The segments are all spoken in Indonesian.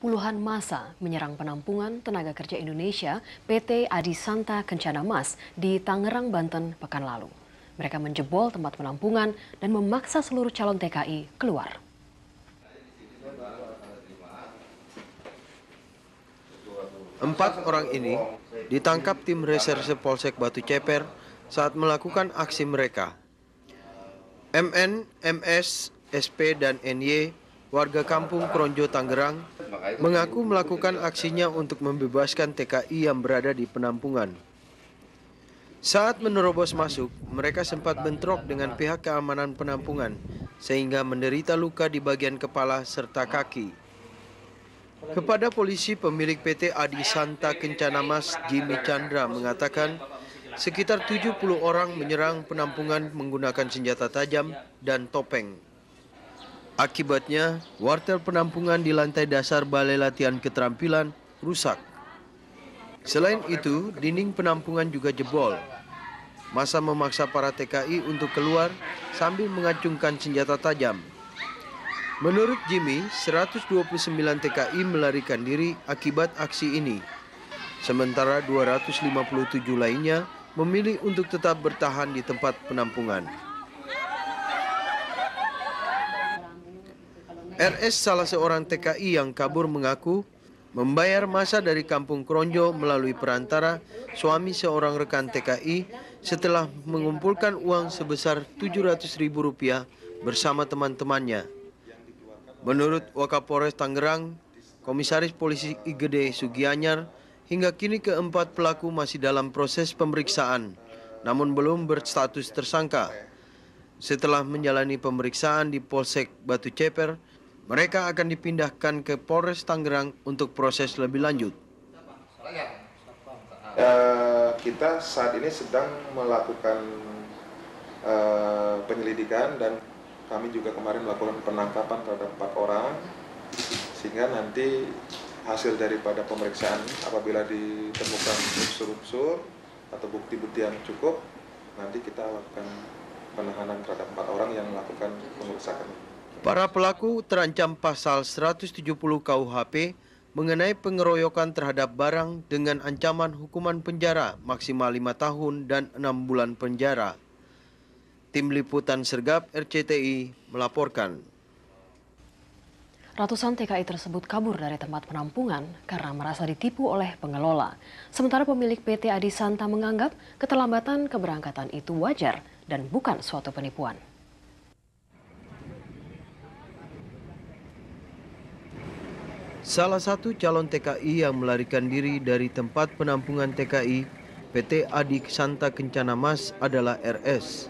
Puluhan massa menyerang penampungan tenaga kerja Indonesia PT Adisanta Kencana Mas di Tangerang, Banten pekan lalu. Mereka menjebol tempat penampungan dan memaksa seluruh calon TKI keluar. Empat orang ini ditangkap tim reserse Polsek Batu Ceper saat melakukan aksi mereka. MN, MS, SP, dan NY, warga kampung Kronjo, Tangerang, mengaku melakukan aksinya untuk membebaskan TKI yang berada di penampungan. Saat menerobos masuk, mereka sempat bentrok dengan pihak keamanan penampungan, sehingga menderita luka di bagian kepala serta kaki. Kepada polisi, pemilik PT Adisanta Kencana Mas, Jimmy Chandra, mengatakan sekitar 70 orang menyerang penampungan menggunakan senjata tajam dan topeng. Akibatnya, wartel penampungan di lantai dasar Balai Latihan Keterampilan rusak. Selain itu, dinding penampungan juga jebol. Massa memaksa para TKI untuk keluar sambil mengacungkan senjata tajam. Menurut Jimmy, 129 TKI melarikan diri akibat aksi ini. Sementara 257 lainnya memilih untuk tetap bertahan di tempat penampungan. RS, salah seorang TKI yang kabur, mengaku membayar massa dari kampung Kronjo melalui perantara suami seorang rekan TKI setelah mengumpulkan uang sebesar Rp700.000 bersama teman-temannya. Menurut Wakapolres Tangerang, Komisaris Polisi IGD Sugianyar, hingga kini keempat pelaku masih dalam proses pemeriksaan, namun belum berstatus tersangka. Setelah menjalani pemeriksaan di Polsek Batu Ceper, mereka akan dipindahkan ke Polres Tangerang untuk proses lebih lanjut. Kita saat ini sedang melakukan penyelidikan dan kami juga kemarin melakukan penangkapan terhadap 4 orang, sehingga nanti hasil daripada pemeriksaan apabila ditemukan unsur-unsur atau bukti-bukti yang cukup, nanti kita lakukan penahanan terhadap 4 orang yang melakukan pengerusakan. Para pelaku terancam pasal 170 KUHP mengenai pengeroyokan terhadap barang dengan ancaman hukuman penjara maksimal 5 tahun dan 6 bulan penjara. Tim Liputan Sergap RCTI melaporkan. Ratusan TKI tersebut kabur dari tempat penampungan karena merasa ditipu oleh pengelola. Sementara pemilik PT Adisanta menganggap keterlambatan keberangkatan itu wajar dan bukan suatu penipuan. Salah satu calon TKI yang melarikan diri dari tempat penampungan TKI PT Adisanta Kencana Mas adalah RS.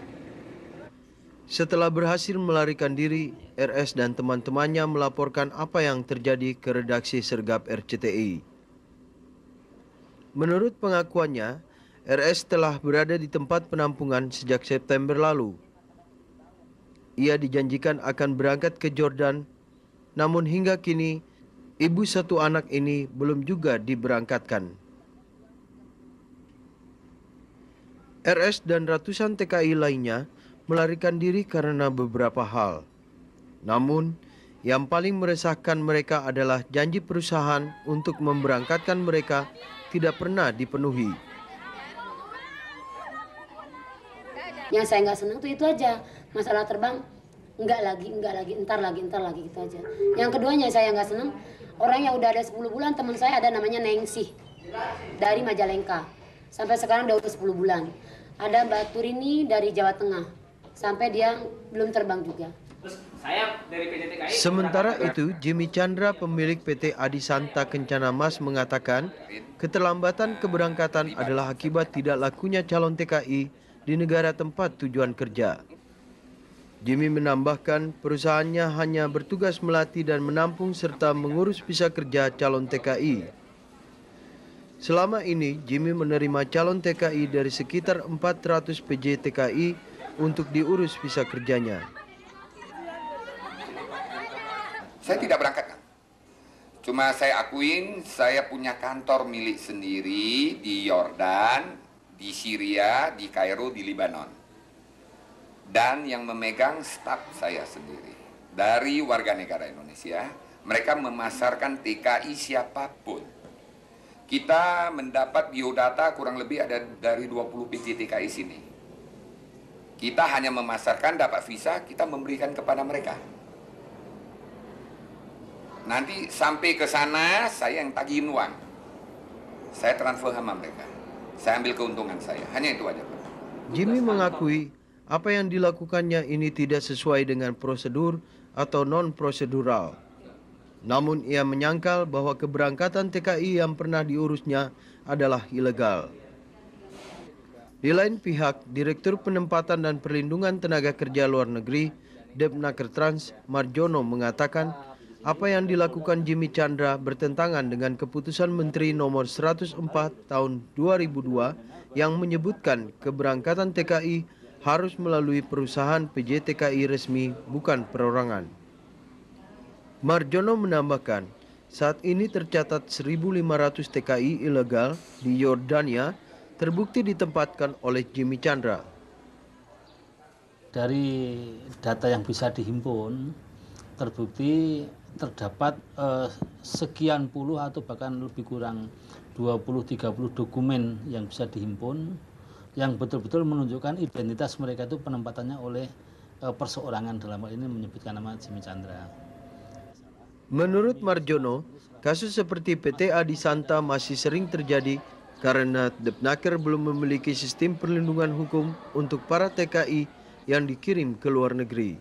Setelah berhasil melarikan diri, RS dan teman-temannya melaporkan apa yang terjadi ke redaksi Sergap RCTI. Menurut pengakuannya, RS telah berada di tempat penampungan sejak September lalu. Ia dijanjikan akan berangkat ke Jordan, namun hingga kini ibu satu anak ini belum juga diberangkatkan. RS dan ratusan TKI lainnya melarikan diri karena beberapa hal. Namun, yang paling meresahkan mereka adalah janji perusahaan untuk memberangkatkan mereka tidak pernah dipenuhi. Yang saya nggak senang tuh itu aja, masalah terbang entar lagi gitu aja. Yang keduanya saya nggak senang, orang yang udah ada 10 bulan, teman saya ada namanya Nengsi dari Majalengka, sampai sekarang udah 10 bulan. Ada Mbak Turini dari Jawa Tengah, sampai dia belum terbang juga. Sementara itu, Jimmy Chandra, pemilik PT Adisanta Kencana Mas, mengatakan keterlambatan keberangkatan adalah akibat tidak lakunya calon TKI di negara tempat tujuan kerja. Jimmy menambahkan perusahaannya hanya bertugas melatih dan menampung serta mengurus visa kerja calon TKI. Selama ini, Jimmy menerima calon TKI dari sekitar 400 PJ TKI untuk diurus visa kerjanya. Saya tidak berangkat, cuma saya akuin saya punya kantor milik sendiri di Yordan, di Syria, di Kairo, di Lebanon. Dan yang memegang staf saya sendiri. Dari warga negara Indonesia, Mereka memasarkan TKI siapapun. Kita mendapat biodata kurang lebih ada dari 20 biji TKI sini. Kita hanya memasarkan, dapat visa, kita memberikan kepada mereka. Nanti sampai ke sana, saya yang tagihin uang. Saya transfer sama mereka. Saya ambil keuntungan saya. Hanya itu aja, Pak. Jimmy mengakui apa yang dilakukannya ini tidak sesuai dengan prosedur atau non-prosedural. Namun ia menyangkal bahwa keberangkatan TKI yang pernah diurusnya adalah ilegal. Di lain pihak, Direktur Penempatan dan Perlindungan Tenaga Kerja Luar Negeri, Depnakertrans, Marjono mengatakan apa yang dilakukan Jimmy Chandra bertentangan dengan keputusan Menteri Nomor 104 Tahun 2002 yang menyebutkan keberangkatan TKI harus melalui perusahaan PJTKI resmi, bukan perorangan. Marjono menambahkan, saat ini tercatat 1.500 TKI ilegal di Yordania terbukti ditempatkan oleh Jimmy Chandra. Dari data yang bisa dihimpun, terbukti terdapat sekian puluh atau bahkan lebih kurang 20-30 dokumen yang bisa dihimpun yang betul-betul menunjukkan identitas mereka itu penempatannya oleh perseorangan, dalam hal ini menyebutkan nama Jimmy Chandra. Menurut Marjono, kasus seperti PT Adisanta masih sering terjadi karena Depnaker belum memiliki sistem perlindungan hukum untuk para TKI yang dikirim ke luar negeri.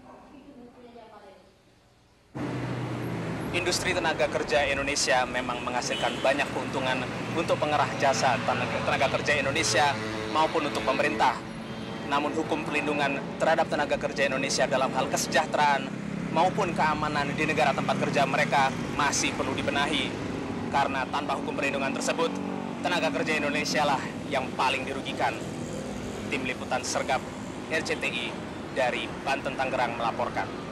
Industri tenaga kerja Indonesia memang menghasilkan banyak keuntungan untuk pengerah jasa tenaga kerja Indonesia maupun untuk pemerintah. Namun hukum perlindungan terhadap tenaga kerja Indonesia dalam hal kesejahteraan maupun keamanan di negara tempat kerja mereka masih perlu dibenahi. Karena tanpa hukum perlindungan tersebut, tenaga kerja Indonesia lah yang paling dirugikan. Tim Liputan Sergap RCTI dari Banten, Tangerang melaporkan.